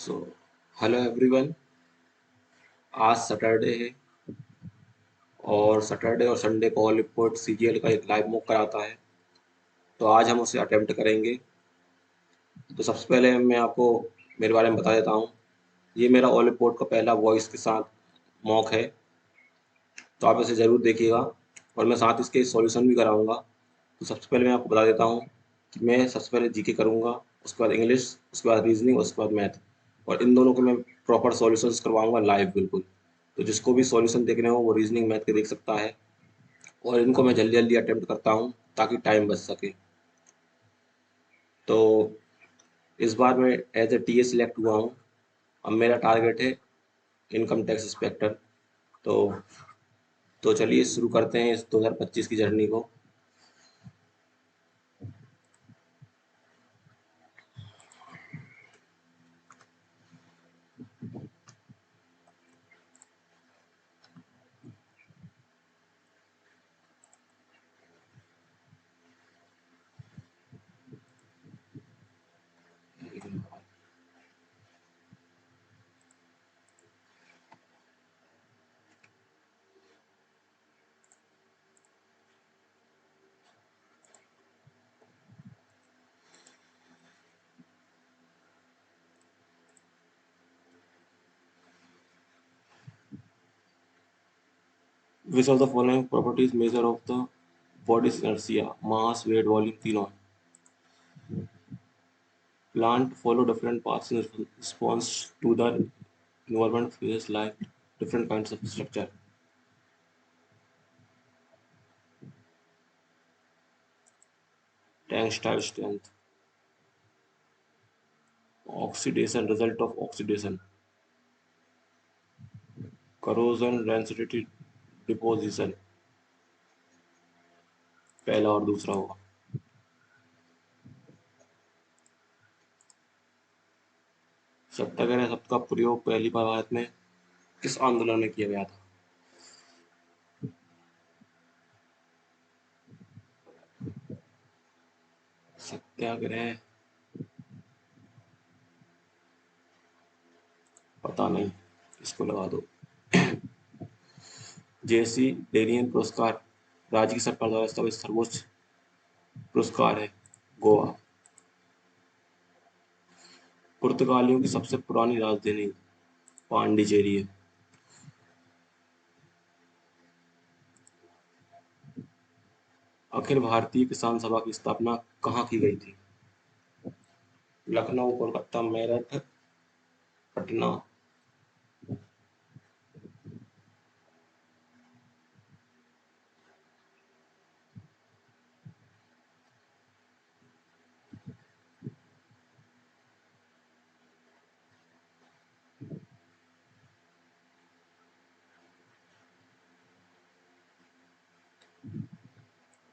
So hello everyone. आज Saturday है और सैटरडे और संडे को हॉलीवुड सीरियल का एक लाइव मूव कराता है, तो आज हम उसे अटेम्प्ट करेंगे। तो सबसे पहले मैं आपको मेरे बारे में बता देता हूँ। ये मेरा हॉलीवुड का पहला वॉइस के साथ मॉक है, तो आप इसे ज़रूर देखिएगा और मैं साथ इसके सॉल्यूशन भी कराऊंगा। तो सबसे पहले मैं आपको बता देता हूँ कि मैं सबसे पहले जीके करूँगा, उसके बाद इंग्लिश, उसके बाद रीजनिंग, उसके बाद मैथ, और इन दोनों के मैं प्रॉपर सॉल्यूशंस करवाऊंगा लाइव बिल्कुल। तो जिसको भी सॉल्यूशन देखने हो वो रीजनिंग मैथ के देख सकता है, और इनको मैं जल्दी जल्दी अटेम्प्ट करता हूँ ताकि टाइम बच सके। तो इस बार मैं एज ए टीए सिलेक्ट हुआ हूँ। अब मेरा टारगेट है इनकम टैक्स इंस्पेक्टर। तो चलिए शुरू करते हैं इस 2025 की जर्नी को। Which of the following properties measure of the body's inertia, mass, weight, volume, तीनों। Plant follow different paths in response to the environment feels like different kinds of structure. Tensile strength, oxidation, result of oxidation, corrosion, density, deposition। पहला और दूसरा होगा। सत्याग्रह शब्द का प्रयोग पहली बार भारत में किस आंदोलन में किया गया था? सत्याग्रह पता नहीं, इसको लगा दो। जेसी डेनियल पुरस्कार राज्य की सरकार द्वारा स्थापित सर्वोच्च पुरस्कार है, गोवा। पुर्तगालियों की सबसे पुरानी राजधानी पांडिचेरी है। अखिल भारतीय किसान सभा की स्थापना कहाँ की गई थी? लखनऊ, कोलकाता, मेरठ, पटना।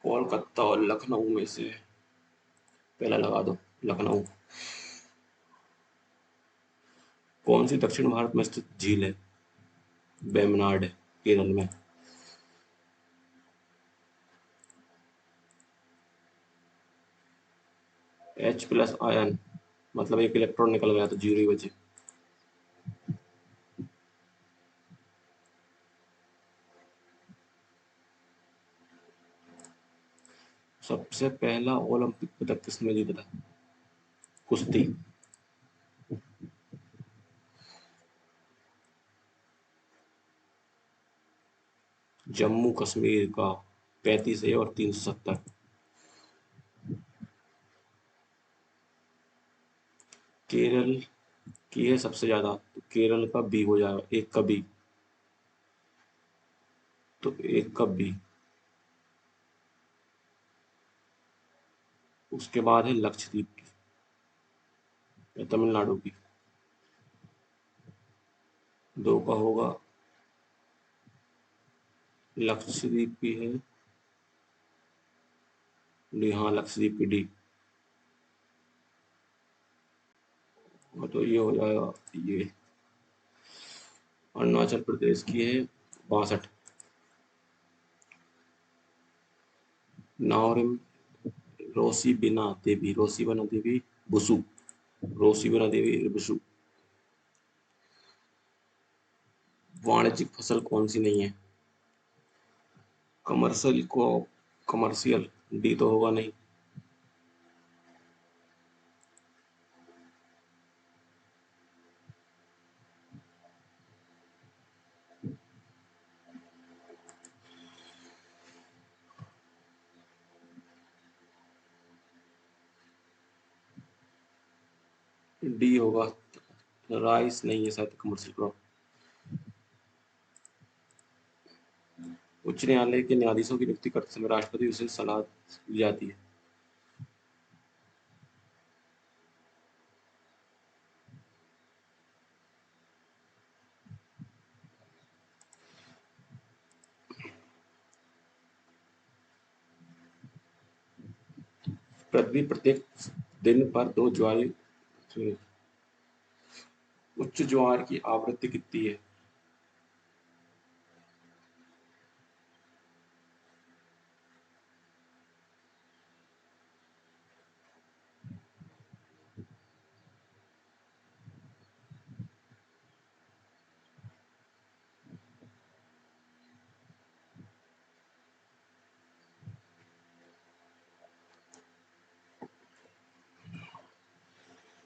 कोलकाता और लखनऊ में से पहला लगा दो, लखनऊ। कौन सी दक्षिण भारत में स्थित झील है? वेम्बनाड है, केरल में। H+ आयन मतलब एक इलेक्ट्रॉन निकल गया तो 0 ही बचे। सबसे पहला ओलंपिक पदक किसने जीता था? कुश्ती। जम्मू कश्मीर का 35 है और 370। केरल की है सबसे ज्यादा, तो केरल का बी हो जाएगा, एक का बी, तो एक का बी। उसके बाद है लक्षद्वीप की या तमिलनाडु की, दो का होगा। लक्षद्वीप की है डी, हाँ लक्षद्वीप की डी। तो ये हो जाएगा ये। अरुणाचल प्रदेश की है 62। नाहरिम रोसी बिना देवी, रोसी बना देवी बुसु, रोसी बना देवी बुसु। वाणिज्यिक फसल कौन सी नहीं है? कमर्शियल को कमर्शियल डी तो होगा नहीं। डी होगा। राइस नहीं है शायद कमर्शियल क्रॉप। उच्च न्यायालय के न्यायाधीशों की नियुक्ति करते समय राष्ट्रपति से सलाह ली जाती है। पृथ्वी प्रत्येक दिन पर दो ज्वारी उच्च ज्वार की आवृत्ति कितनी है?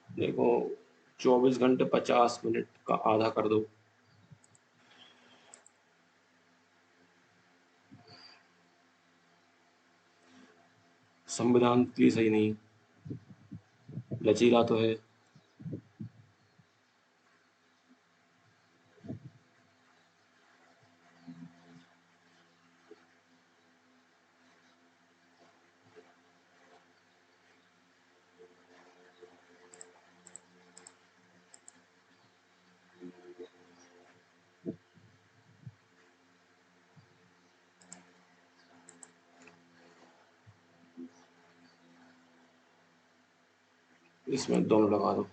देखो, 24 घंटे 50 मिनट का आधा कर दो। संविधान के लिए सही नहीं। लचीला तो है। इसमें दोनों लगा दो।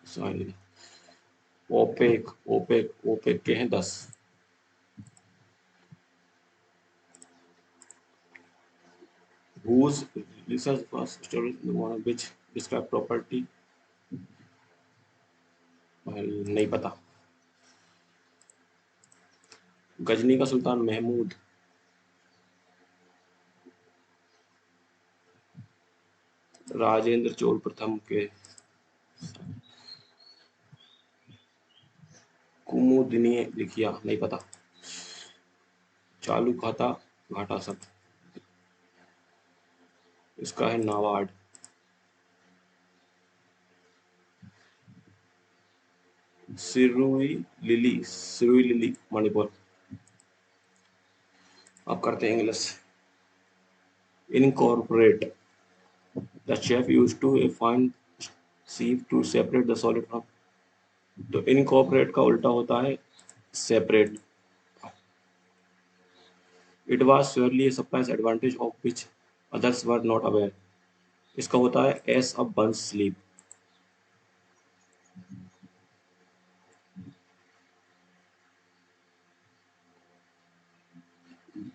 सही। ओपेक ओपेक ओपेक के हैं 10। whose research was studied in one which describe property। नहीं पता। गजनी का सुल्तान महमूद। राजेंद्र चोल प्रथम के। कुमुदिनी लिखिया नहीं पता। चालू खाता घाटा सब। इसका है नाबार्ड। सिरुई लिली मणिपुर। अब करते हैं English. Incorporate the chef use to a fine sieve to separate the solid from। तो इनकॉर्पोरेट का उल्टा होता है separate. It was surely a surprise advantage of which others were not aware. इसका होता है as a buns sleep.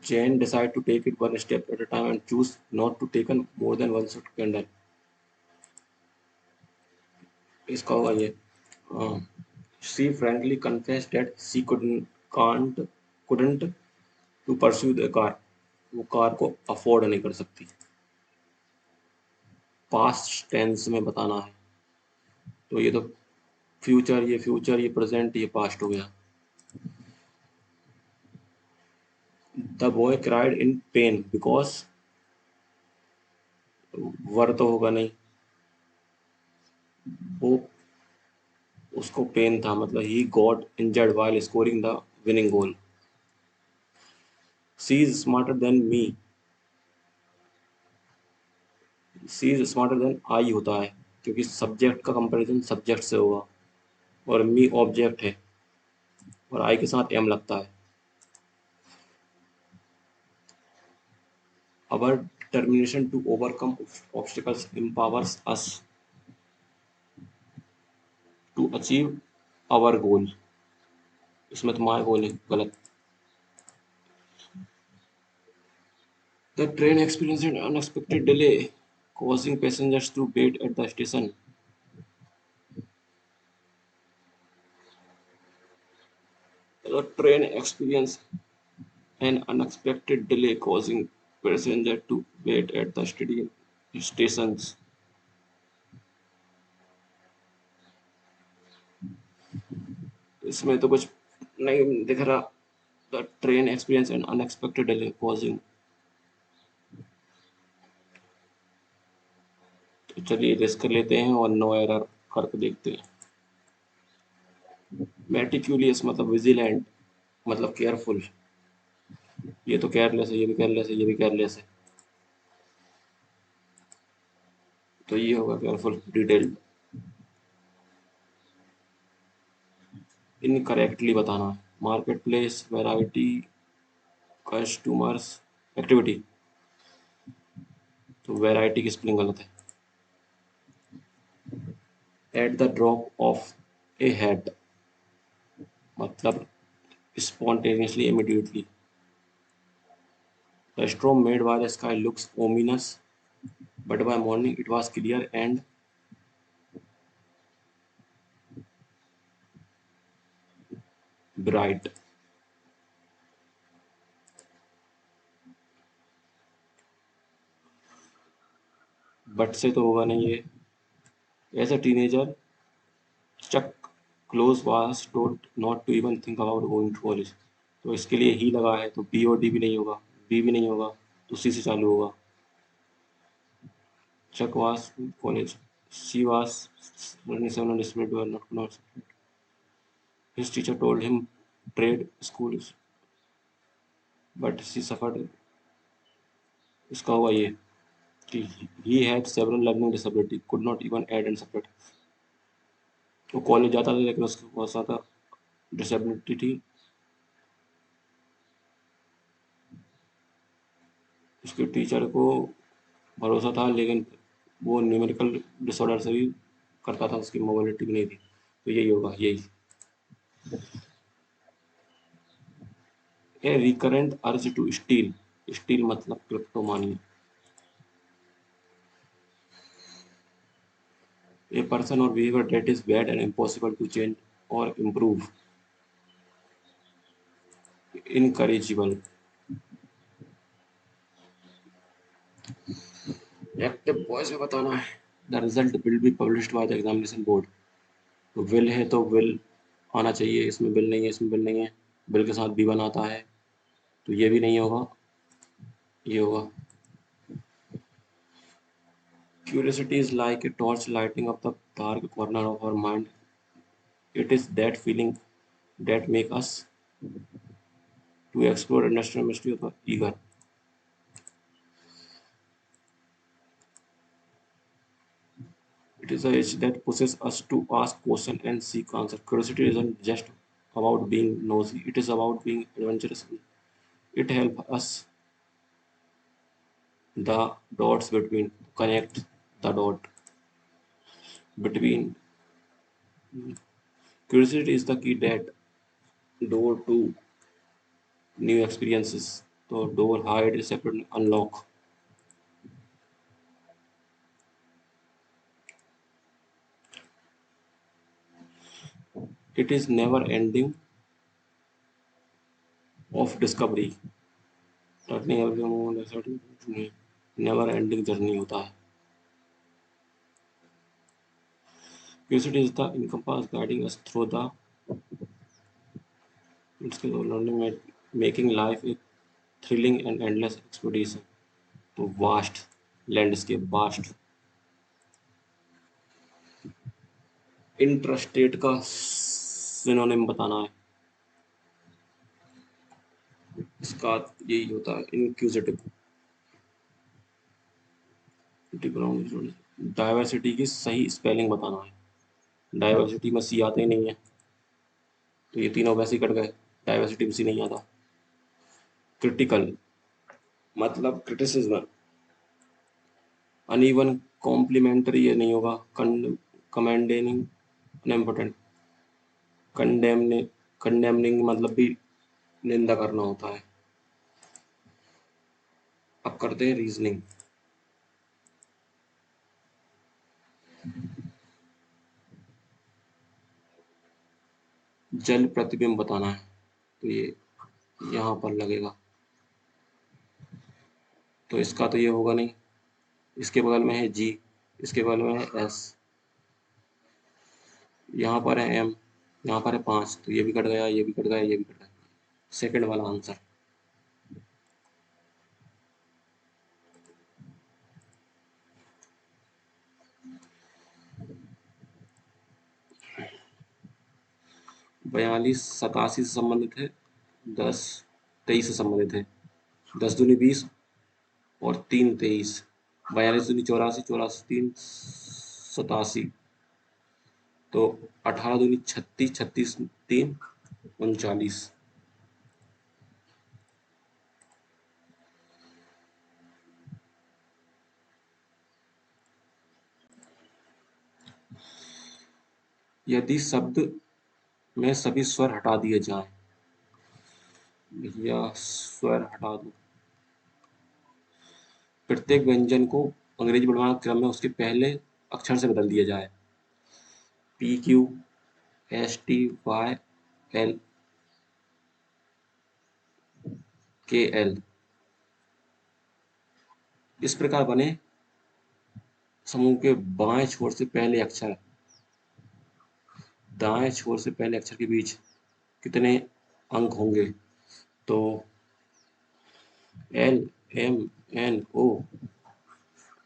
Jane decide to take it one step at a time and choose not to taken more than one shot candle। इसका होगा ये। She frankly confessed that she couldn't to pursue the car। वो car को afford नहीं कर सकती। Past tense में बताना है। तो ये तो फ्यूचर ये प्रेजेंट ये पास्ट हो गया। The boy cried in pain because were तो होगा नहीं। वो उसको पेन था मतलब he got injured while scoring the winning goal. She is smarter than me. She is smarter than I होता है क्योंकि सब्जेक्ट का कंपैरिजन सब्जेक्ट से होगा और मी ऑब्जेक्ट है और आई के साथ एम लगता है। Our determination to overcome obstacles empowers us to achieve our goal. इसमें तो माय गोल है गलत। The train experience an unexpected delay causing passengers to wait at the station। Train experience an unexpected delay causing passenger to wait at the stadium stations. इसमें तो कुछ नहीं दिख रहा। The train experience an unexpected delay causing. तो चलिए risk कर लेते हैं और नो एरर करके देखते हैं। मेटिक्यूलियस मतलब विजिलेंट, मतलब केयरफुल। ये तो केयरलेस है, ये भी केयरलेस है, ये भी केयरलेस है, तो ये होगा केयरफुल। डिटेल्ड, इनकरेक्टली बताना है। Market place, variety, customers, activity, तो वेराइटी की स्पेलिंग गलत है। At the drop of A hat मतलब spontaneously, immediately. The storm made by the sky looks ominous, but by morning it was clear and bright. But से तो होगा नहीं ये। As a teenager, Chuck Close was told not to even think about going to college. तो इसके लिए ही लगा है, तो बी और डी भी नहीं होगा, बी भी नहीं होगा, तो सी से चालू होगा। Chuck was in college. She was learning 7 discipline to not. His teacher told him trade schools, but she suffered। इसका हुआ ये कि he had several learning disability, could not even add and subtract। वो कॉलेज जाता था लेकिन उसको बहुत ज़्यादा डिसेबिलिटी थी। उसके टीचर को भरोसा था लेकिन वो न्यूमेरिकल डिसऑर्डर से भी करता था, उसकी मोबिलिटी भी नहीं थी। तो यही होगा, यही। A recurrent urge to steal, steal मतलब kleptomania. A person or behaviour that is bad and impossible to change or improve. Incorrigible. Active voice में बताना है। The result will be published by the examination board. तो will है तो will आना चाहिए, इसमें विल नहीं है, इसमें विल नहीं है। विल के साथ बी बनाता है, तो ये भी नहीं होगा, ये होगा। Curiosity is like a torch lighting up the dark corner of our mind. It is that feeling that makes us to explore and understand mystery of the eager. It is a itch that pushes us to ask questions and seek answers. Curiosity isn't just about being nosy; it is about being adventurous. It helps us the dots between connect the dot between. Curiosity is the key that door to new experiences. So door hide is separate unlock. It is never ending of discovery। Turning every moment never ending journey होता है। Curiosity is the encompass guiding us through the it's learning making life a thrilling and endless expedition. तो vast landscape, vast. Intrastate का synonym बताना है। इसका यही होता है इंक्यूजिटिव। डाइवर्सिटी की सही स्पेलिंग बताना है। डाइवर्सिटी में सी आते ही नहीं है, तो ये तीनों वैसे ही कट गए। डाइवर्सिटी में सी नहीं आता। क्रिटिकल मतलब क्रिटिसिज्म। अनइवन कॉम्प्लीमेंट्री ये नहीं होगा। कमेंडेनिंग अनइम्पोर्टेंट। कंडेमने कंडेमनिंग मतलब भी निंदा करना होता है। अब करते हैं रीजनिंग। जल प्रतिबिंब बताना है। तो ये यहाँ पर लगेगा, तो इसका तो ये होगा नहीं। इसके बगल में है जी, इसके बगल में है एस, यहाँ पर है एम, यहाँ पर है 5, तो ये भी कट गया, ये भी कट गया, ये भी कट गया। सेकंड वाला आंसर। बयालीस 87 से संबंधित है, 10 23 से संबंधित है। 10 दूनी 20 और 3 23। 42 दूनी 84, 84 3 87, तो 18 दूनी 36, 36 3 39। यदि शब्द में सभी स्वर हटा दिए जाएं, या स्वर हटा दो, प्रत्येक व्यंजन को अंग्रेजी वर्णमाला क्रम में उसके पहले अक्षर से बदल दिया जाए। P Q S T Y L K L, इस प्रकार बने समूह के बाएं छोर से पहले अक्षर दाएं छोर से पहले अक्षर के बीच कितने अंक होंगे? तो एल एम एन ओ,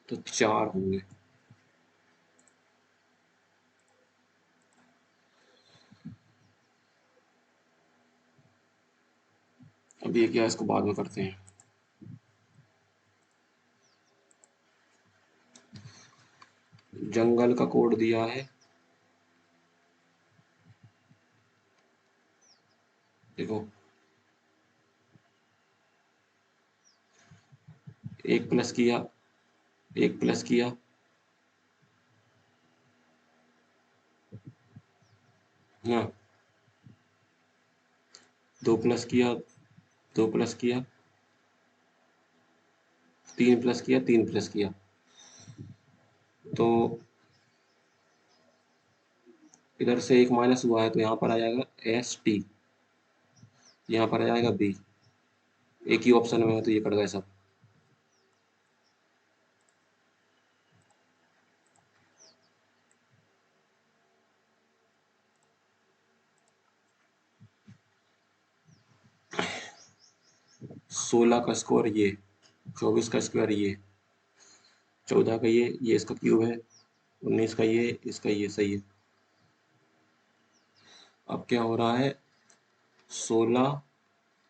तो 4 होंगे। अब ये क्या, इसको बाद में करते हैं। जंगल का कोड दिया है, देखो 1 प्लस किया, 1 प्लस किया, हाँ 2 प्लस किया, 2 प्लस किया, 3 प्लस किया, 3 प्लस किया, तो इधर से एक माइनस हुआ है, तो यहाँ पर आ जाएगा एस टी, यहाँ पर आ जाएगा बी। एक ही ऑप्शन में है तो ये कट गए सब। सोलह का स्क्वायर ये, 24 का स्क्वायर ये, 14 का ये इसका क्यूब है, 19 का ये, इसका ये, सही है। अब क्या हो रहा है, 16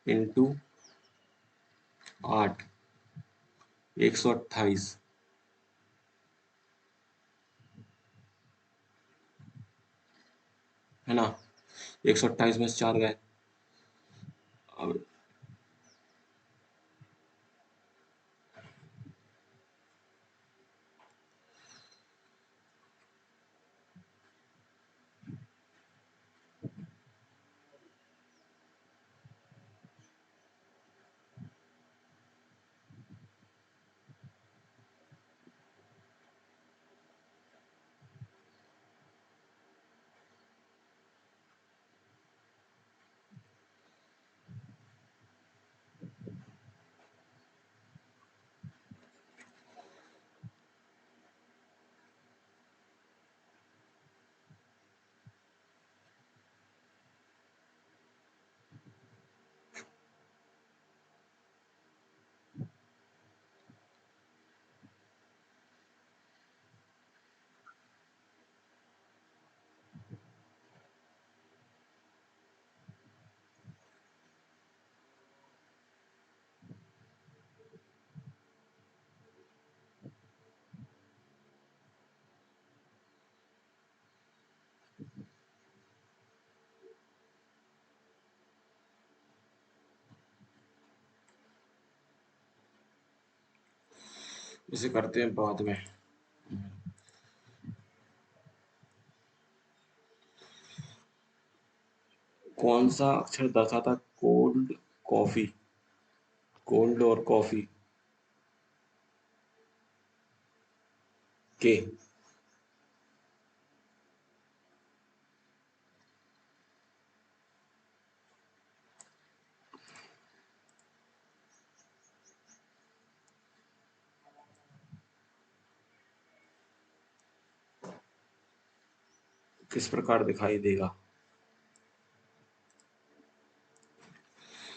इंटू 8, 128, है ना। 128 में से 4 गए। अब इसे करते हैं बाद में। कौन सा अक्षर दर्शाता कोल्ड कॉफी? कोल्ड और कॉफी के, किस प्रकार दिखाई देगा।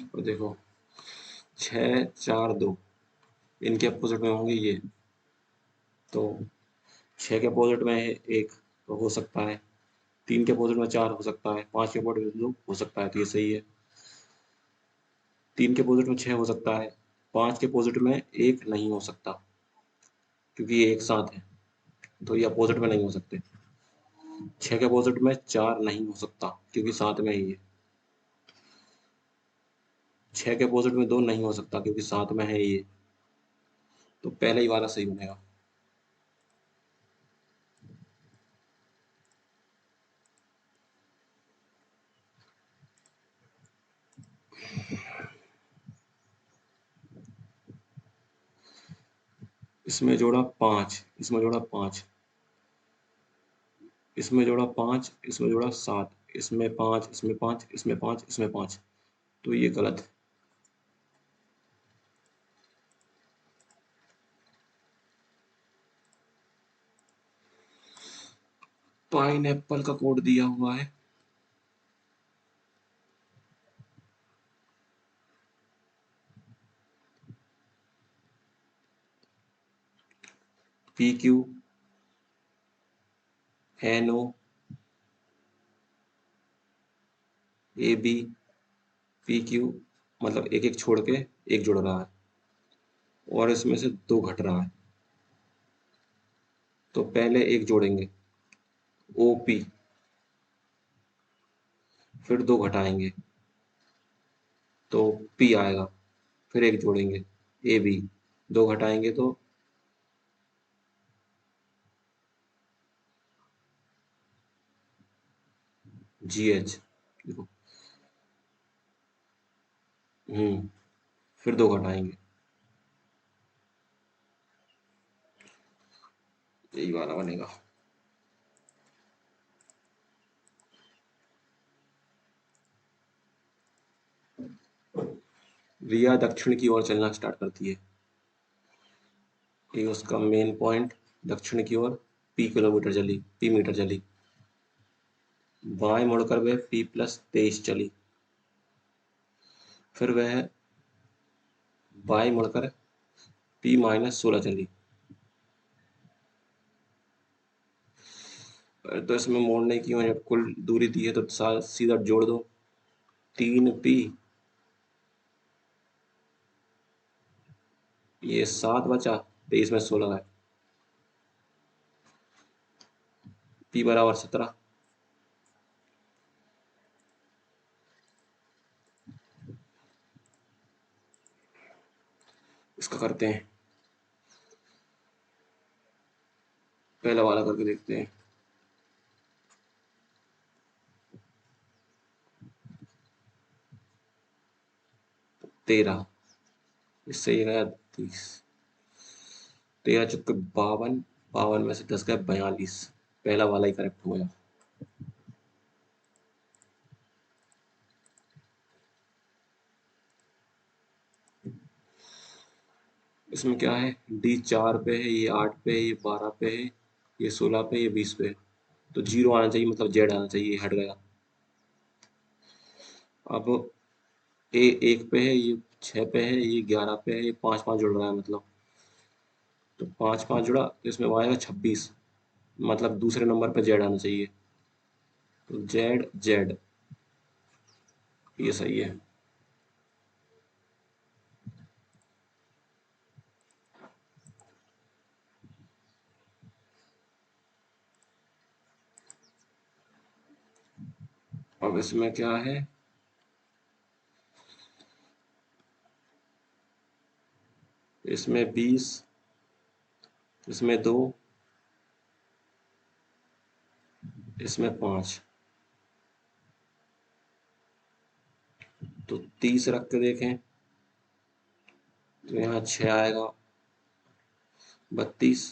तो देखो 6 4 2 इनके अपोजिट में होंगे ये, तो 6 के अपोजिट में एक तो हो सकता है, 3 के अपोजिट में 4 हो सकता है, 5 के अपोजिट में 2 हो सकता है, तो ये सही है। 3 के अपोजिट में 6 हो सकता है, 5 के अपोजिट में 1 नहीं हो सकता क्योंकि ये एक साथ है, तो ये अपोजिट में नहीं हो सकते। 6 के अपोजिट में 4 नहीं हो सकता क्योंकि साथ में ही है। 6 के अपोजिट में 2 नहीं हो सकता क्योंकि साथ में है ये, तो पहले ही वाला सही बनेगा। इसमें जोड़ा 5, इसमें जोड़ा 5, इसमें जोड़ा 5, इसमें जोड़ा 7, इसमें 5, इसमें 5, इसमें 5, इसमें 5, तो ये गलत है। पाइनएप्पल का कोड दिया हुआ है। PQ NO AB PQ, मतलब एक एक छोड़ के एक जुड़ रहा है और इसमें से 2 घट रहा है, तो पहले एक जोड़ेंगे OP, फिर 2 घटाएंगे तो P आएगा, फिर एक जोड़ेंगे AB, 2 घटाएंगे तो GH। देखो फिर 2 घटाएंगे, यही वाला बनेगा। रिया दक्षिण की ओर चलना स्टार्ट करती है, ये उसका मेन पॉइंट दक्षिण की ओर P मीटर चली, बाएं मुड़कर वह P+23 चली, फिर वह बाएं मुड़कर P-16 चली। तो इसमें मोड़ने की वजह कुल दूरी दी है तो सीधा जोड़ दो, 3P, ये 7 बचा, 23 में 16 है, P बराबर 17। इसका करते हैं, पहला वाला करके देखते हैं। 13, इससे ये गया 30, 13 चुके 52, 52 में से 10 गए 42, पहला वाला ही करेक्ट हो गया। इसमें क्या है, D 4 पे है, ये 8 पे है, ये 12 पे है, ये 16 पे, ये 20 पे, तो 0 आना चाहिए, मतलब Z आना चाहिए, ये हट गया। अब A 1 पे है, ये 6 पे है, ये 11 पे है, ये 5 5 जुड़ रहा है, मतलब तो 5 5 जुड़ा तो इसमें वो आएगा 26, मतलब दूसरे नंबर पे Z आना चाहिए, तो Z, ये सही है। अब इसमें क्या है, इसमें 20, इसमें 2, इसमें 5, तो 30 रख के देखें तो यहाँ 6 आएगा, 32,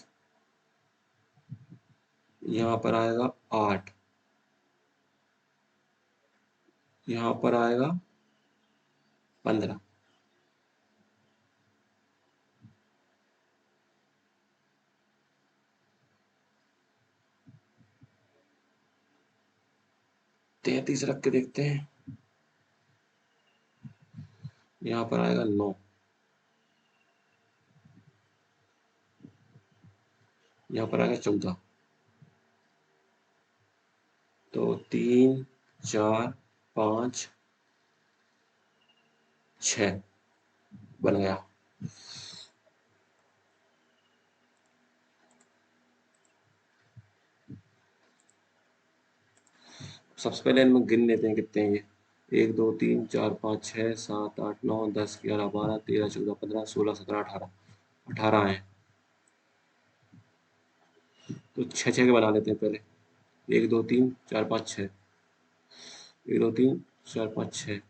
यहाँ पर आएगा 8, यहाँ पर आएगा 15, 33 रख के देखते हैं। यहाँ पर आएगा 9, यहाँ पर आएगा 14। तो 3 4 5 6 बन गया। सबसे पहले इनमें गिन लेते हैं कितने हैं ये। 1 2 3 4 5 6 7 8 9 10 11 12 13 14 15 16 17 18 18 हैं। तो 6 6 के बना लेते हैं पहले। 1 2 3 4 5 6, 1 2 3 4 5 6।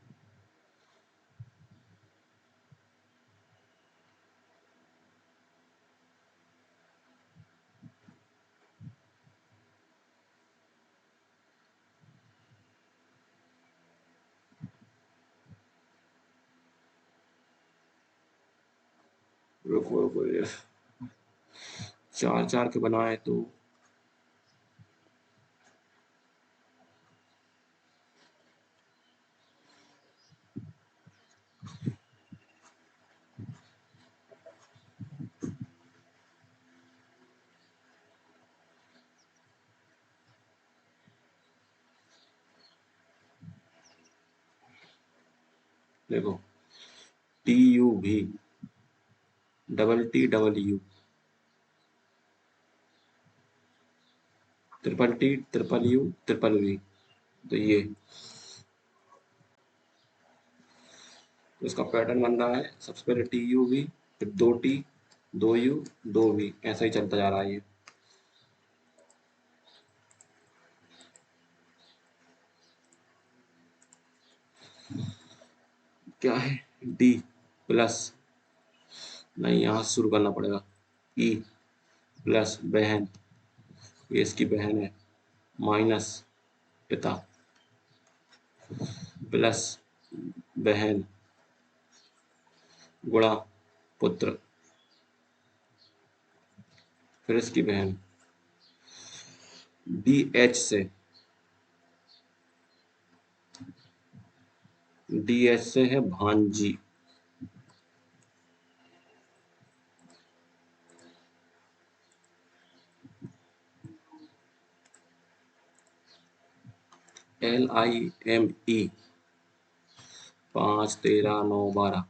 रुको रुको, 4 4 के बनाए तो देखो, TUV, TTW, TTT, TTU, TTV। तो ये तो इसका पैटर्न बन रहा है। सबसे पहले TUV, फिर 2T, 2U, 2V, ऐसा ही चलता जा रहा है ये। क्या है? D प्लस, नहीं यहाँ से शुरू करना पड़ेगा। E प्लस बहन, ये इसकी बहन है, माइनस पिता प्लस बहन गुणा पुत्र, फिर इसकी बहन। DH से, DH से है भांजी, LIME, 5 13 9 12।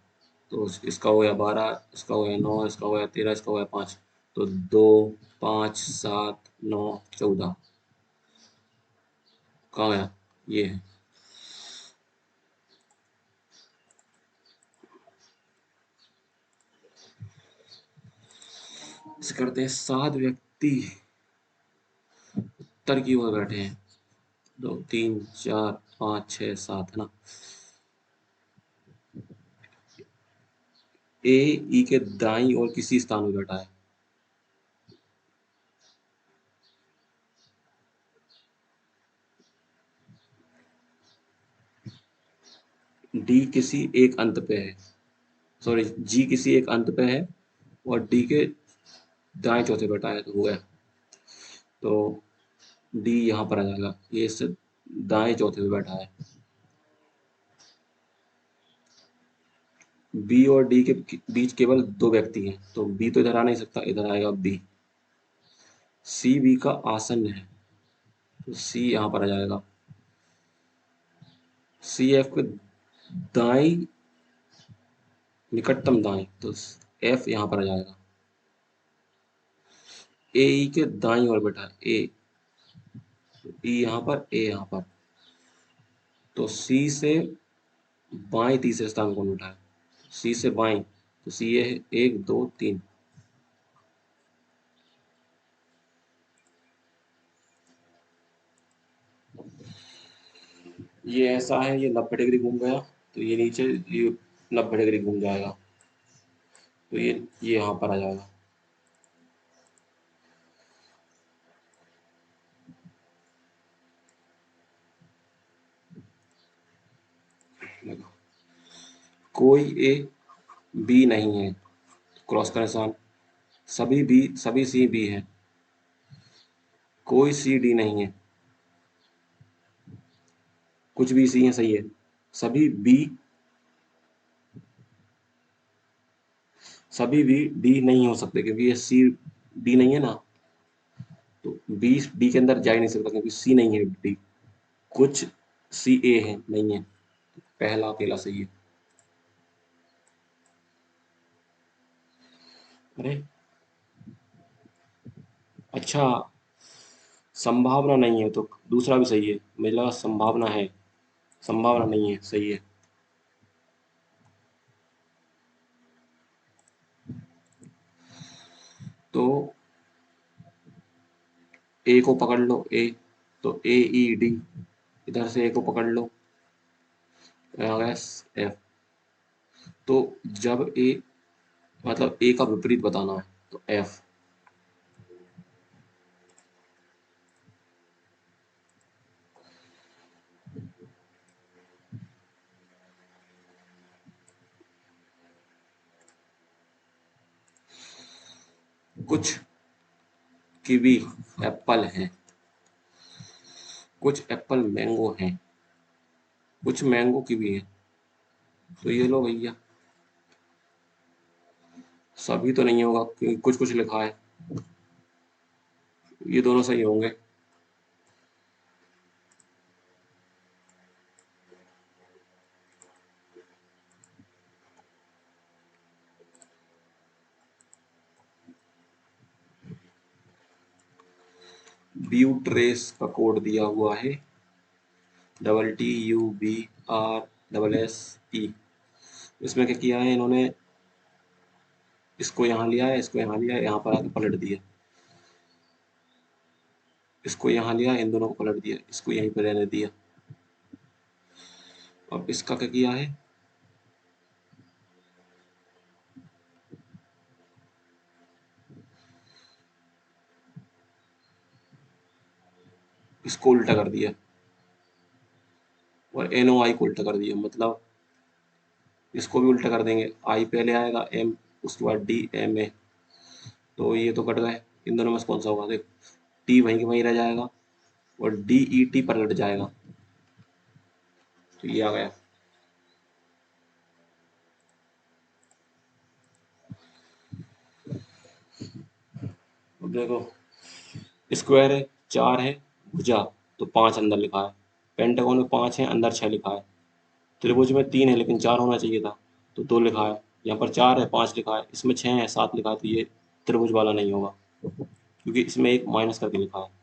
तो इसका हो गया 12, इसका हो गया 9, इसका हो गया 13, इसका हो गया 5। तो 2 5 7 9 14 कहाँ गया? ये है। इसे करते हैं 7 व्यक्ति उत्तर की ओर बैठे हैं। 2 3 4 5 6 7 है ना। ए ई के दाईं ओर किसी स्थान में बैठा है। डी किसी एक अंत पे है, सॉरी जी किसी एक अंत पे है और डी के दाएं चौथे बैठा है, तो हो गया। तो डी यहाँ पर आ जाएगा, ये इससे दाएं चौथे पे बैठा है। बी और डी के बीच केवल 2 व्यक्ति हैं, तो बी तो इधर आ नहीं सकता, इधर आएगा बी। सी बी का आसन्न है, तो सी यहाँ पर आ जाएगा। सी एफ के दाएं निकटतम दाएं, तो एफ यहाँ पर आ जाएगा। ए ई के दाईं ओर बैठा है ए, ई यहाँ पर, ए यहाँ पर। तो सी से बाएं तीसरे स्थान कौन बैठा है? सी से बाएं, तो सी ये है 1 2 3। ये ऐसा है, ये 90 डिग्री घूम गया, तो ये नीचे ये 90 डिग्री घूम जाएगा, तो ये यहाँ पर आ जाएगा। देखो, कोई ए बी नहीं है, क्रॉस का निशान। सभी बी, सभी सी बी है। कोई सी डी नहीं है, कुछ भी सी है सही है। सभी बी सभी भी डी नहीं हो सकते क्योंकि ये सी डी नहीं है ना। तो बी डी के अंदर जा ही नहीं सकता क्योंकि सी नहीं है डी। कुछ सी ए है नहीं है। पहला अकेला सही है। अरे अच्छा, संभावना नहीं है तो दूसरा भी सही है। मुझे लगा संभावना है। संभावना नहीं है सही है। तो ए को पकड़ लो ए। तो ए ई डी, इधर से ए को पकड़ लो। S F. तो जब ए मतलब ए का विपरीत बताना है तो एफ। कुछ कीवी एप्पल हैं। कुछ एप्पल मैंगो हैं। कुछ मैंगो कीवी हैं। तो ये लो भैया। सभी तो नहीं होगा क्योंकि कुछ कुछ लिखा है। ये दोनों सही होंगे। ब्यूट्रेस का कोड दिया हुआ है TTUBRSSE। इसमें क्या किया है इन्होंने, इसको यहाँ लिया है, इसको यहाँ लिया है, यहाँ पर आके पलट दिया। इसको यहाँ लिया, इन दोनों को पलट दिया, इसको यहीं पर रहने दिया। अब इसका क्या किया है, इसको उल्टा कर दिया और NOI को उल्टा कर दिया। मतलब इसको भी उल्टा कर देंगे। आई पहले आएगा, एम उसके बाद DMA। तो ये तो कट गए। इन दोनों में से कौन सा होगा देख। टी वहीं के वहीं रह जाएगा और DET पलट जाएगा। तो ये आ गया। अब देखो, स्क्वायर है, 4 है, भुजा तो 5 अंदर लिखा है। पेंटागन में 5 है, अंदर 6 लिखा है। त्रिभुज में 3 है लेकिन 4 होना चाहिए था तो 2 लिखा है। यहाँ पर 4 है, 5 लिखा है, इसमें 6 है, 7 लिखा है। तो ये त्रिभुज वाला नहीं होगा क्योंकि इसमें एक माइनस करके लिखा है।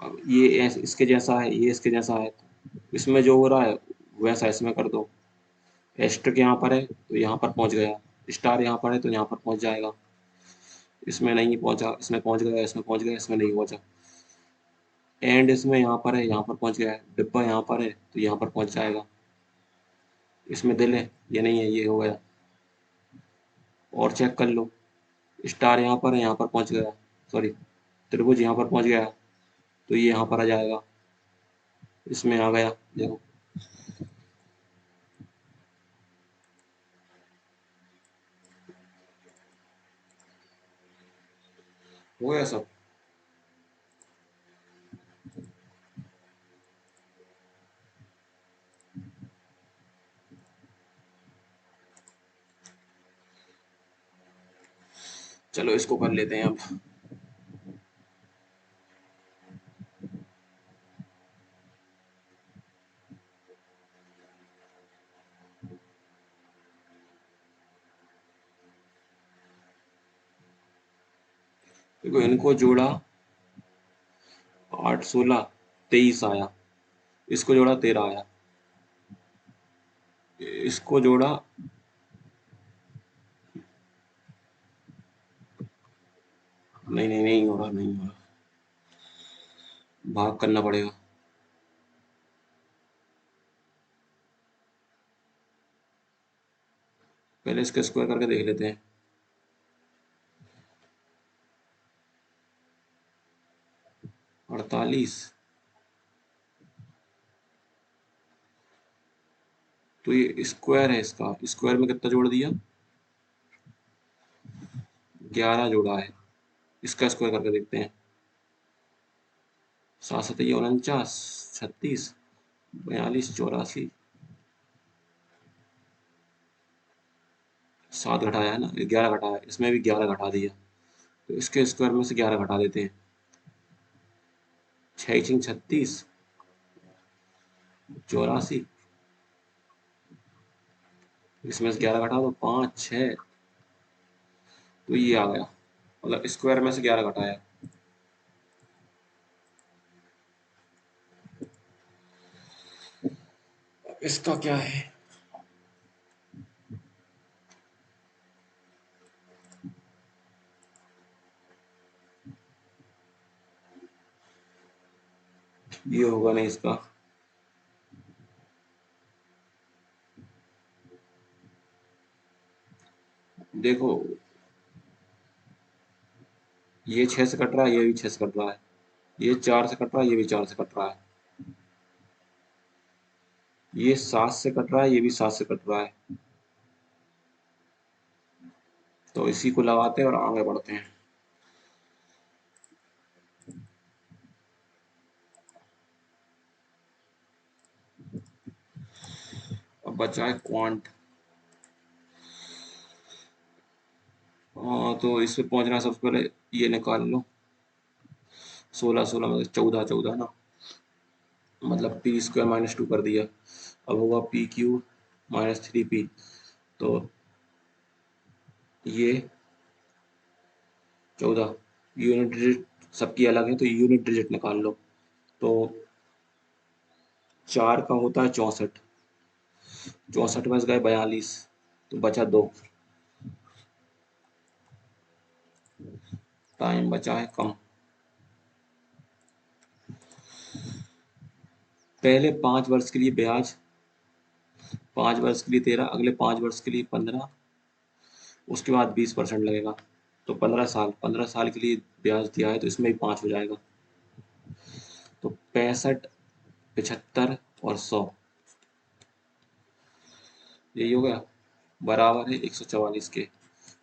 अब ये इसके जैसा है, ये इसके जैसा है। इसमें जो हो रहा है वैसा इसमें कर दो। एस्ट्रिक यहाँ पर है तो यहाँ पर पहुंच गया। स्टार यहाँ पर है तो यहाँ पर पहुंच जाएगा। इसमें नहीं पहुंचा, इसमें पहुंच गया, इसमें पहुंच गया, इसमें नहीं पहुंचा। एंड इसमें यहाँ पर है, यहाँ पर पहुंच गया है। डिब्बा यहाँ पर है तो यहाँ पर पहुंच जाएगा। इसमें दिल है, ये नहीं है, ये हो गया। और चेक कर लो, स्टार यहाँ पर है, यहाँ पर पहुंच गया। सॉरी, त्रिभुज यहाँ पर पहुंच गया तो ये यहाँ पर आ जाएगा। इसमें आ गया, देखो। हो गया सब। चलो इसको कर लेते हैं अब। देखो इनको जोड़ा, 8 16 23 आया। इसको जोड़ा 13 आया। इसको जोड़ा, नहीं नहीं नहीं हो रहा, नहीं हो रहा। भाग करना पड़ेगा। पहले इसका स्क्वायर करके देख लेते हैं। 48। तो ये स्क्वायर है, इसका स्क्वायर में कितना जोड़ दिया, 11 जोड़ा है। इसका स्क्वायर करके देखते हैं, 7 7 49 36 42 84, 7 घटाया है ना, 11 घटाया, इसमें भी 11 घटा दिया, तो इसके स्क्वायर में से 11 घटा देते हैं। 6 36 84, इसमें से 11 घटा दो, 5 6, तो ये आ गया, मतलब स्क्वायर में से 11 घटाया। इसका क्या है, ये होगा नहीं इसका, देखो ये 6 से कट रहा है, ये भी 6 से कट रहा है, ये 4 से कट रहा है, ये भी 4 से कट रहा है, ये 7 से कट रहा है, ये भी 7 से कट रहा है। तो इसी को लगाते हैं और आगे बढ़ते हैं। अब बचा है क्वांट। हाँ, तो इस पे पहुंचना है, सबसे पहले ये निकाल लो, 16 16 में 14 14 ना, मतलब पी स्क्वायर माइनस 2 कर दिया। अब होगा पी क्यू माइनस 3 पी, तो ये 14, यूनिट डिजिट सबकी अलग है, तो यूनिट डिजिट निकाल लो। तो 4 का होता है 64, 64 में से गए 42, तो बचा 2, टाइम बचा है कम। पहले 5 वर्ष के लिए ब्याज, 5 वर्ष के लिए 13, अगले 5 वर्ष के लिए 15, उसके बाद 20% लगेगा। तो 15 साल, 15 साल के लिए ब्याज दिया है, तो इसमें भी 5 हो जाएगा। तो 65 75 और 100, यही हो गया, बराबर है 144 के।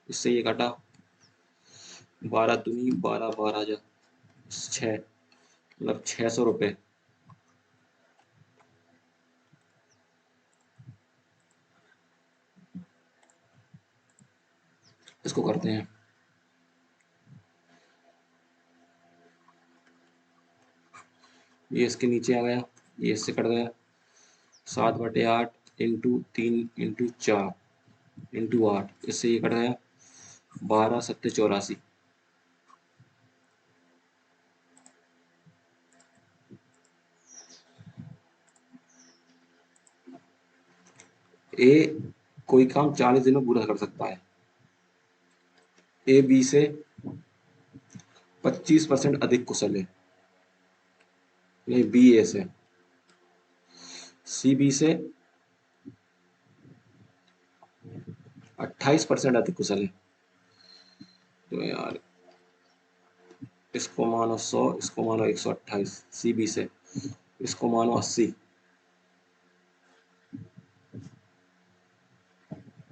इससे ये घटा, 12 दूनी 12 12 जा 6, मतलब 600 रुपये। इसको करते हैं, ये इसके नीचे आ गया, ये इससे कट गया, 7/8 इंटू 3 इंटू 4 इंटू 8, इससे ये कट गया, 12 7 84। ए कोई काम 40 दिन में पूरा कर सकता है, ए बी से 25% अधिक कुशल है, नहीं बी ए से, सी बी से 28% अधिक कुशल है। तो यार इसको मानो 100, इसको मानो 128, सी बी से, इसको मानो 80।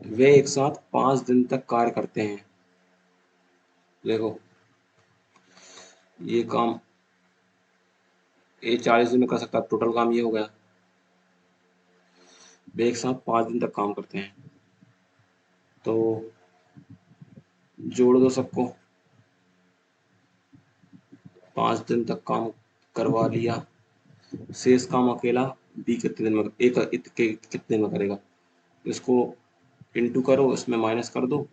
वे एक साथ 5 दिन तक कार्य करते हैं। देखो ये काम ये 40 दिन में कर सकता है, टोटल काम ये हो गया, वे एक साथ 5 दिन तक काम करते हैं। तो जोड़ दो सबको, 5 दिन तक काम करवा लिया, शेष काम अकेला बी कितने दिन में, कितने में करेगा, इसको इंटू करो, इसमें माइनस कर दो,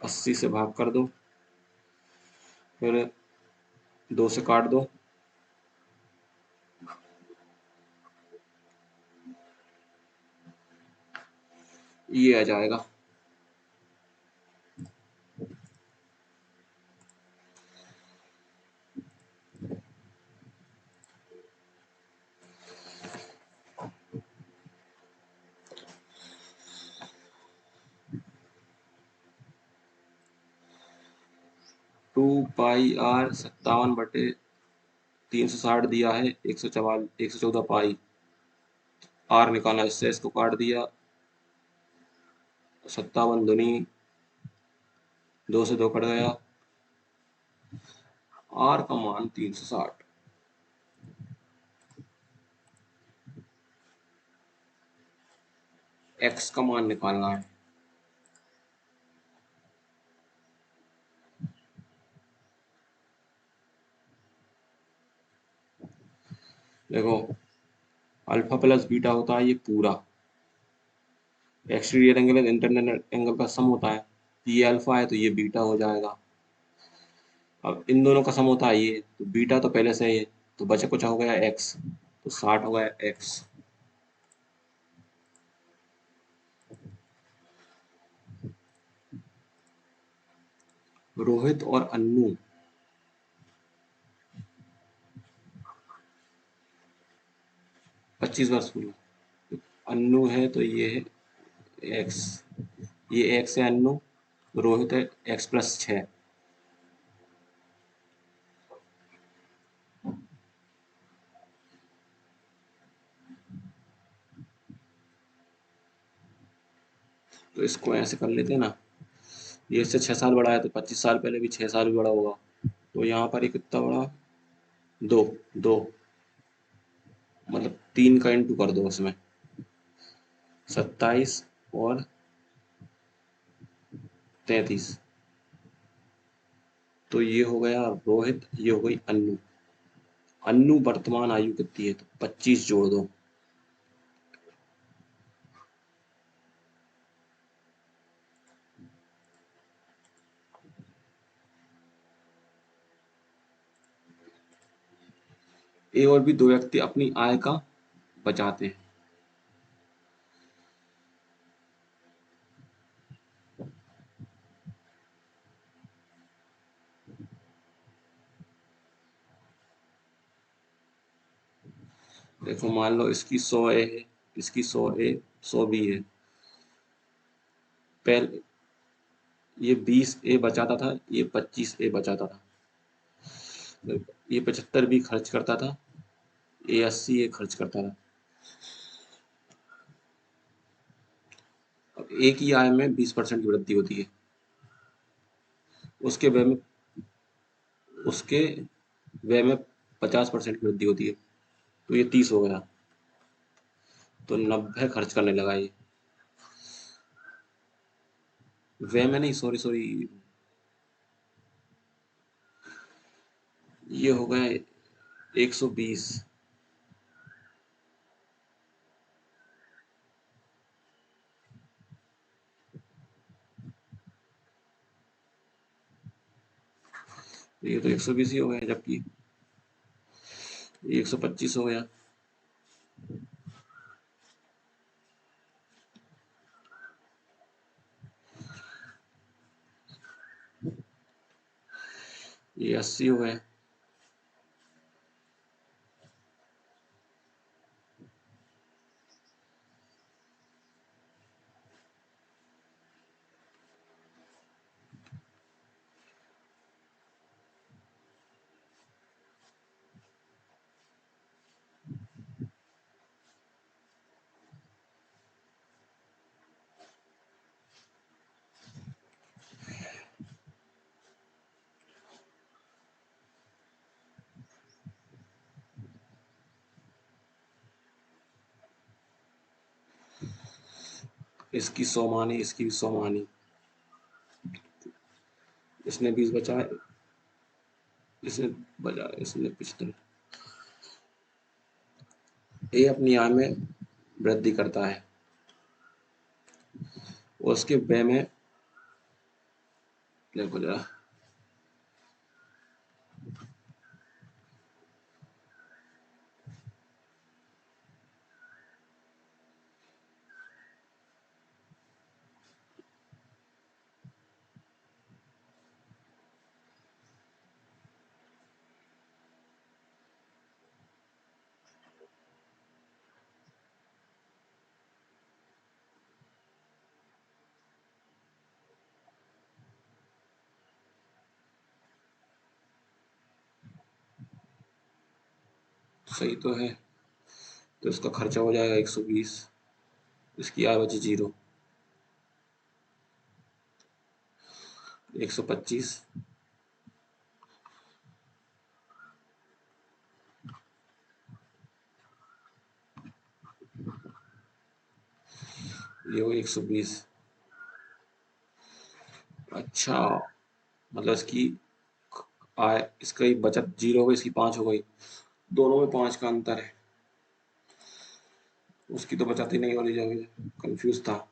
80 से भाग कर दो, फिर 2 से काट दो, ये आ जाएगा। 2 पाई r 57/360 दिया है 114 r निकालना। इससे इसको काट दिया, 57 दूनी 2 से 2 कट गया, r का मान 360। x का मान निकालना है। देखो अल्फा प्लस बीटा होता है ये पूरा, एक्सटीरियर एंगल इंटरनल एंगल का सम होता है। ये अल्फा है तो ये बीटा हो जाएगा। अब इन दोनों का सम होता है ये, तो बीटा तो पहले से ही है, तो बचा कुछ हो गया एक्स, तो 60 हो गया एक्स। रोहित और अन्नू 25 वर्ष पूर्व, अन्नू है तो ये है एक्स, ये एक्स है अन्नू, रोहित है x+6। तो इसको ऐसे कर लेते हैं ना, ये इससे 6 साल बड़ा है तो 25 साल पहले भी 6 साल भी बड़ा होगा, तो यहाँ पर ये कितना बड़ा, दो, दो मतलब 3 का इंटू कर दो उसमें, 27 और 33, तो ये हो गया रोहित, ये हो गई अन्नू। अन्नू वर्तमान आयु कितनी है, तो 25 जोड़ दो। ए और बी दो व्यक्ति अपनी आय का बचाते हैं। देखो मान लो इसकी 100 ए है, इसकी 100 ए 100 बी है। पहले ये 20 ए बचाता था, ये 25 ए बचाता था, ये 75 बी खर्च करता था, ये 80 ए खर्च करता था। अब ए की आय में 20% की वृद्धि होती है, उसके व्यय में उसके व्यय में 50% की वृद्धि होती है, तो ये 30 हो गया, तो 90 खर्च करने लगा ये। व्यय में नहीं, सॉरी सॉरी, ये हो गया 120। ये तो 120 ही हो गया, जबकि ये 125 हो गया। ये 80 हो गया। इसकी 100 मानी, इसकी भी 100 मानी, इसने 20 बचाए, इसने बचा, इसने 75। ये अपनी आय में वृद्धि करता है, उसके व्यय में, देखो जरा, सही तो है। तो इसका खर्चा हो जाएगा 120, इसकी आय बची 0, 125। ये हो 120। अच्छा, मतलब इसकी आय, इसकी बचत 0 हो गई, इसकी 5 हो गई, दोनों में 5 का अंतर है। उसकी तो बचत ही नहीं हो रही, जाएगी, कंफ्यूज था।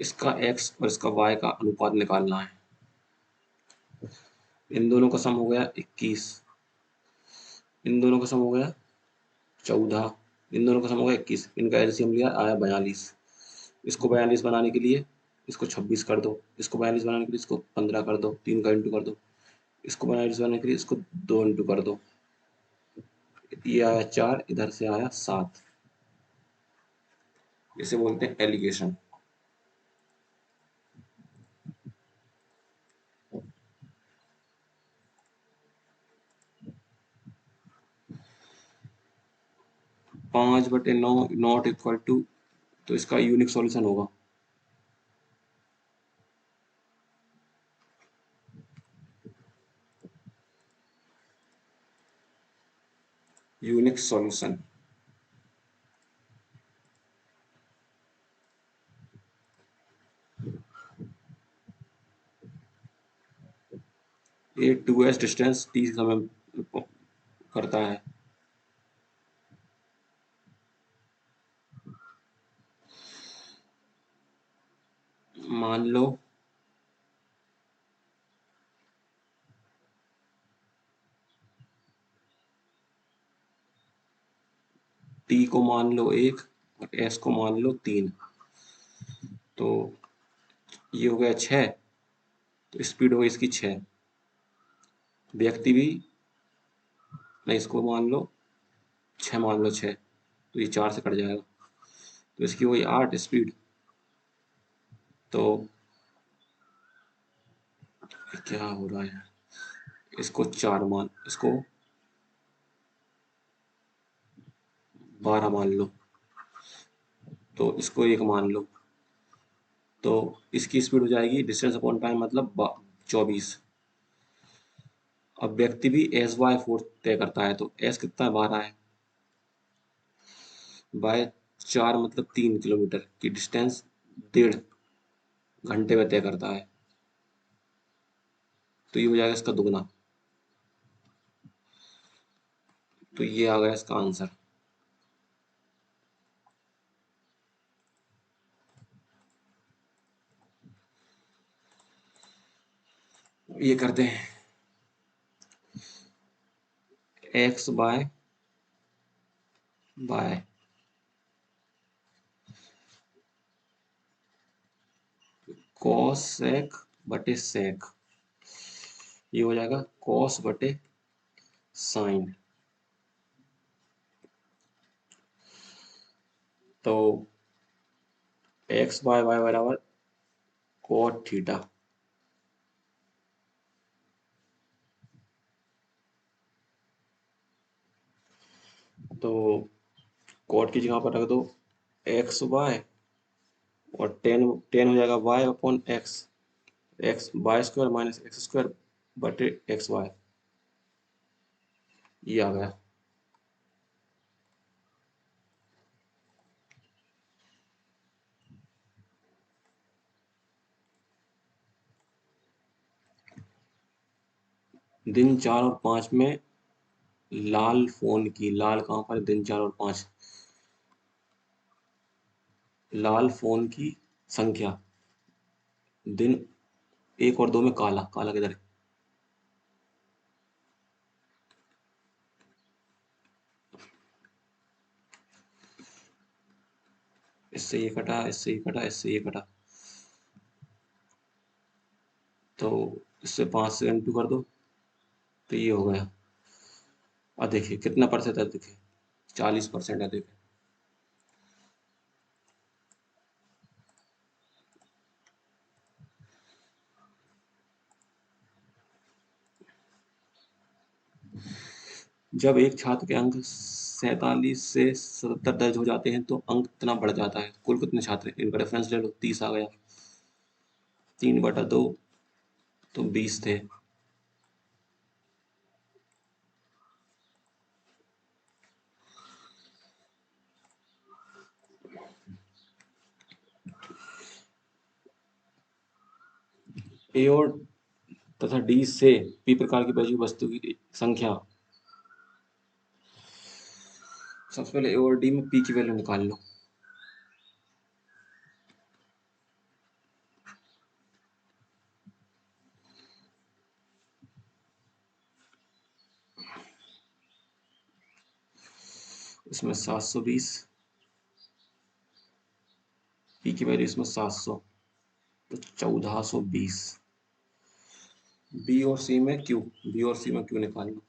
इसका x और इसका y का अनुपात निकालना है। इन दोनों का सम हो गया 21, इन दोनों का सम हो गया 14, इन दोनों का सम हो गया 21, इनका एलसीएम लिया, आया 42। इसको 42 बनाने के लिए इसको 26 कर दो, इसको 42 बनाने के लिए इसको 15 कर दो, 3 का इंटू कर दो, इसको 42 बनाने के लिए इसको 2 इंटू कर दो। ये आया 4, इधर से आया 7। इसे बोलते हैं एलिगेशन। पांच बटे नौ नॉट इक्वल टू, तो इसका यूनिक सॉल्यूशन होगा यूनिक सॉल्यूशन। ये 2s डिस्टेंस t समय करता है। मान लो t को मान लो 1 और s को मान लो 3, तो ये हो गया 6, तो स्पीड हो गई इसकी 6। व्यक्ति भी, नहीं इसको मान लो 6, मान लो 6, तो ये 4 से कट जाएगा, तो इसकी वही 8 स्पीड। तो क्या हो रहा है, इसको 4 मान, इसको 12 मान लो, तो इसको 1 मान लो, तो इसकी स्पीड हो जाएगी डिस्टेंस अपॉन टाइम मतलब 24। अब व्यक्ति भी एस बाय 4 तय करता है, तो एस कितना है, 12 है, बाय 4 मतलब 3 किलोमीटर की डिस्टेंस 1.5 घंटे में तय करता है, तो ये हो जाएगा इसका दुगना। तो ये आ गया इसका आंसर। ये करते हैं x by by cos sec बटे सेक, ये हो जाएगा कॉस बटे साइन। तो एक्स बाय वाई बराबर कॉट थीटा। तो कॉट की जगह पर रख दो एक्स बाय, और टेन टेन हो जाएगा y upon x, x y square minus x square बटे एक्स वाई, ये आ गया। दिन 4 और 5 में लाल फोन की, लाल कहाँ पर है? दिन 4 और 5, लाल फोन की संख्या, दिन 1 और 2 में काला, काला किधर है? इससे ये कटा, इससे ये कटा, इससे ये कटा, तो इससे 5 से इंटू कर दो तो ये हो गया। और देखिए कितना परसेंट है, देखिए 40% है। देखिए जब एक छात्र के अंक 47 से 77 दर्ज हो जाते हैं तो अंक कितना बढ़ जाता है। कुल कितने छात्र हैं, इनका रेफरेंस ले लो। 30 आ गया, 3/2 तो 20 थे। ए और तथा डी से पी प्रकार की वैल्यू वस्तु की संख्या। सबसे पहले ए और डी में पी की वैल्यू निकाल लो। इसमें 720, पी की वैल्यू इसमें 700 तो 1420। बी और सी में क्यू, बी और सी में क्यू निकाल लो।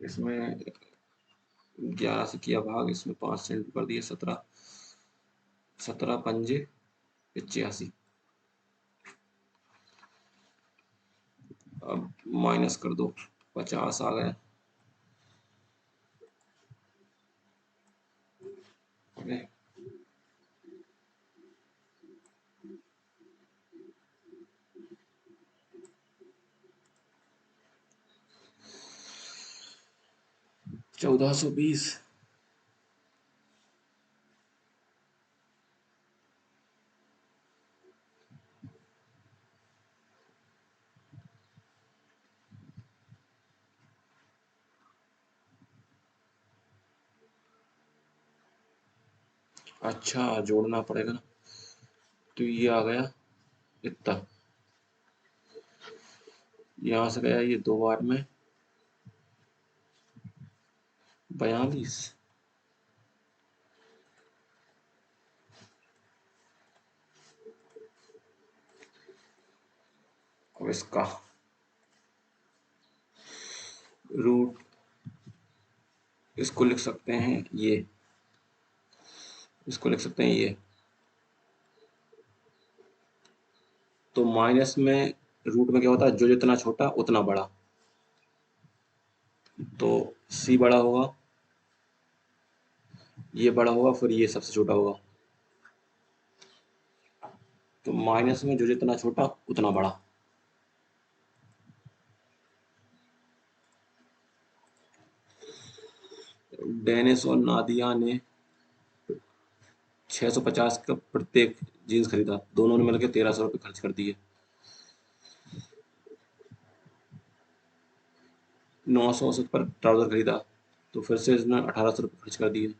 इसमें 11 से किया भाग, इसमें 5 से इंटू कर दिए। 17, 17 पंजे 85। अब माइनस कर दो, 50 आ गया। अरे 1420। अच्छा जोड़ना पड़ेगा ना, तो ये आ गया इतना। यहाँ से गया ये 2 बार में 42। अब इसका रूट, इसको लिख सकते हैं ये, इसको लिख सकते हैं ये। तो माइनस में रूट में क्या होता है, जो जितना छोटा उतना बड़ा। तो सी बड़ा होगा, ये बड़ा होगा, फिर ये सबसे छोटा होगा। तो माइनस में जो जितना छोटा उतना बड़ा। डेनिस और नादिया ने 650 का प्रत्येक जीन्स खरीदा, दोनों ने मिलकर 1300 रुपये खर्च कर दिए। 900 पर ट्राउजर खरीदा, तो फिर से इसने 1800 रुपये खर्च कर दिए।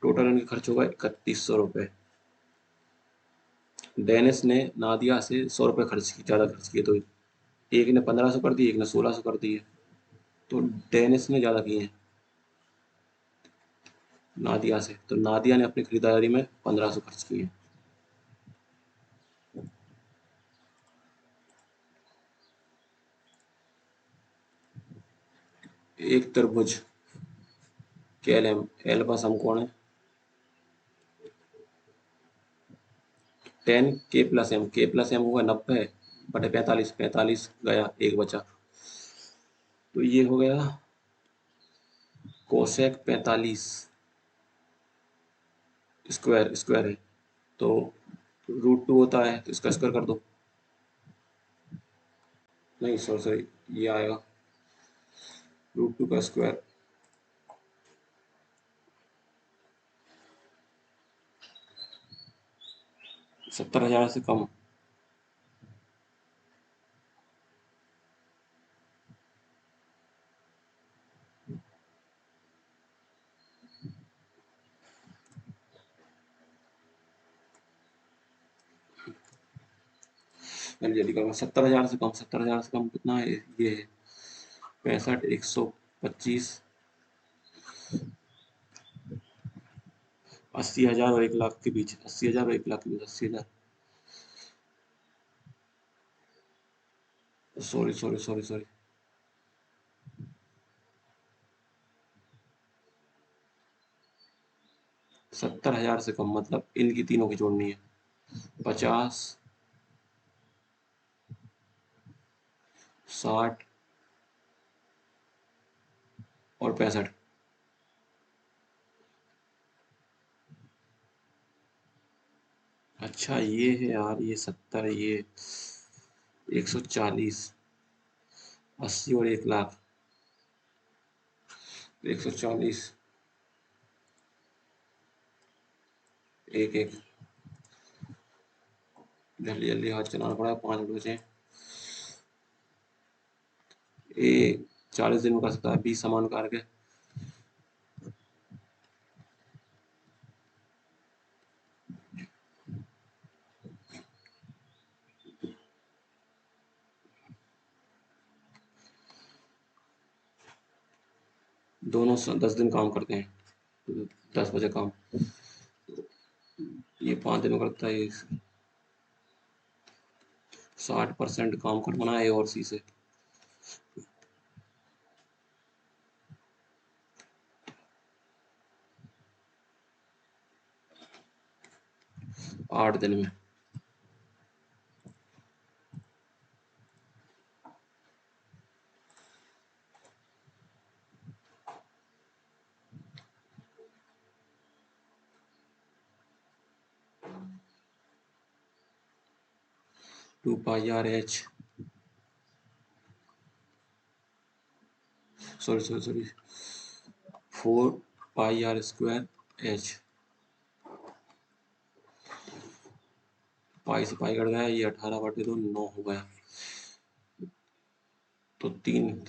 टोटल इनके खर्च होगा 3100 रुपये। डेनिस ने नादिया से 100 रुपये खर्च की, ज़्यादा खर्च किए। तो एक ने 1500 कर दिए, एक ने 1600 कर दिए। तो डेनिस ने ज़्यादा किए हैं नादिया से, तो नादिया ने अपनी खरीदारी में 1500 खर्च किए। एक त्रिभुज के एल का समकोण है 10 के प्लस एम होगा 90/45, 45 गया, एक बचा। तो ये हो गया कोसेक 45 स्क्वायर, स्क्वायर है तो √2 होता है, तो इसका स्क्वायर कर दो। नहीं सॉरी सॉरी, ये आएगा √2 का स्क्वायर। 70,000 से कम। जल्दी जल्दी करो। 70,000 से कम, 70,000 से कम कितना है, ये है 65, 125, 80,000 और 1 लाख के बीच, 80,000 और 1 लाख के बीच, 80,000, सॉरी सॉरी सॉरी सॉरी, 70,000 से कम, मतलब इनकी तीनों की जोड़नी है। 50, 60 और 65। अच्छा ये है यार, ये 70, ये 140, 80 और 1 लाख, 140, एक एक, जल्दी जल्दी हाथ चलाना पड़ा, 5 मिनट बचे। ये 40 दिन में कर सकता है 20 समान कार्य। दोनों 10 दिन काम करते हैं, 10 बजे काम, ये 5 दिन में करता है। 60% काम करवाना है और सी से। आठ दिन में। Two pi R H, sorry sorry sorry, 4 pi R square H, pi से पाई कट गया, ये 18/2 9 हो गया, तो 3,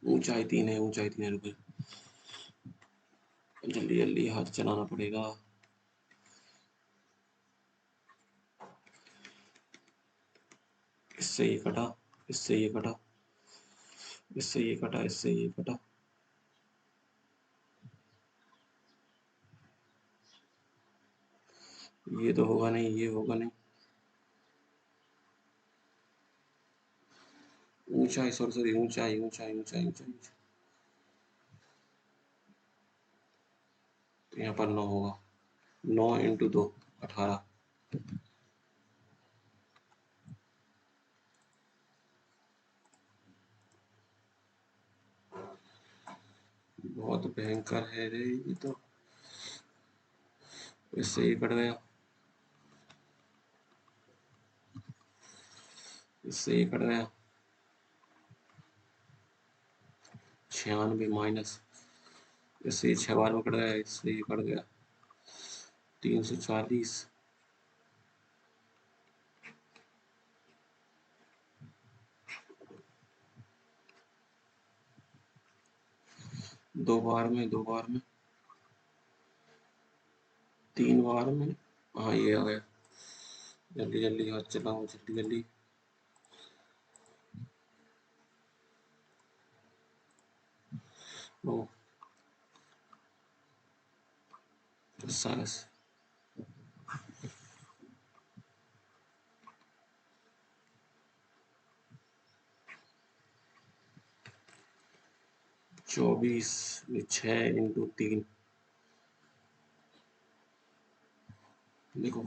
ऊंचाई 3 है, ऊंचाई 3 है, रुपये, जल्दी जल्दी हाथ चलाना पड़ेगा। इससे ये कटा, इससे ये कटा, इससे ये कटा, इससे ये कटा, ये तो होगा नहीं, ये होगा नहीं, ऊंचाई सॉरी सॉरी, ऊंचाई ऊंचाई ऊंचाई ऊंचाई, तो यहाँ पर 9 होगा, 9 × 2 18। बहुत भयंकर है रे ये तो। इससे ये कट गया, इससे ये कट गया, 96 माइनस, इससे ये 6 बार में कट गया, इससे ये कट गया, 340, 2 बार में, 2 बार में, 3 बार में, हाँ ये आ गया, जल्दी जल्दी हाथ चलाओ, जल्दी जल्दी। ओ 7, 24, 6 × 3, देखो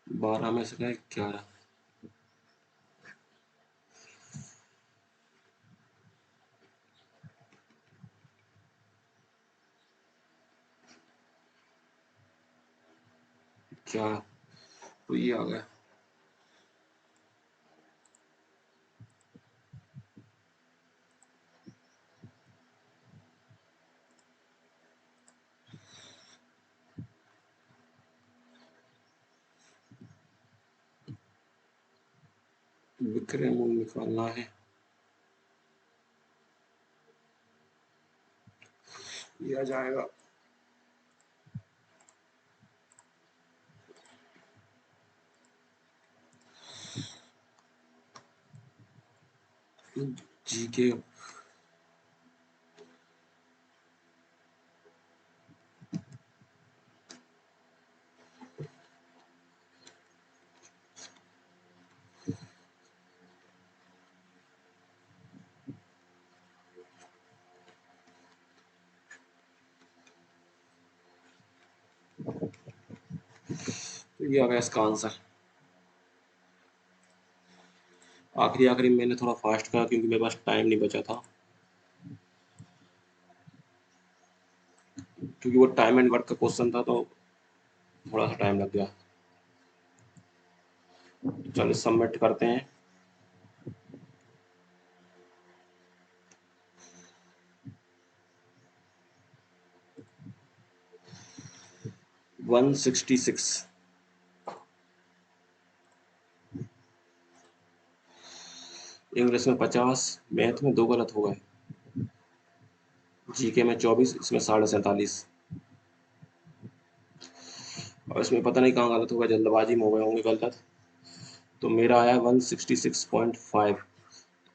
12 में से गए 11, क्या, तो ये आ गया। विक्रय मूल्य निकालना है, ये आ जाएगा जीके तो ये आ गया इसका आंसर। आखिरी आखिरी मैंने थोड़ा फास्ट करा क्योंकि मेरे पास टाइम नहीं बचा था, क्योंकि वो टाइम एंड वर्क का क्वेश्चन था तो थोड़ा सा टाइम लग गया। चलिए सबमिट करते हैं। 166। इंग्लिश में 50, मैथ में 2 गलत हो गए, जीके में 24, इसमें 47.5, और इसमें पता नहीं कहाँ गलत हो गया, जल्दबाजी में हो गए होंगे गलत। तो मेरा आया 166.5।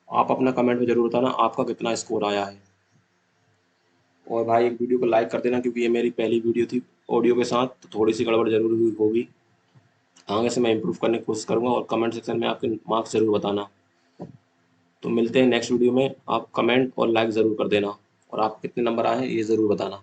आप अपना कमेंट में जरूर बताना आपका कितना स्कोर आया है। और भाई वीडियो को लाइक कर देना क्योंकि ये मेरी पहली वीडियो थी ऑडियो के साथ, तो थोड़ी सी गड़बड़ जरूर हुई होगी। आगे से मैं इम्प्रूव करने की कोशिश करूंगा, और कमेंट सेक्शन में आपके मार्क्स जरूर बताना। तो मिलते हैं नेक्स्ट वीडियो में। आप कमेंट और लाइक ज़रूर कर देना, और आप कितने नंबर आए हैं ये ज़रूर बताना।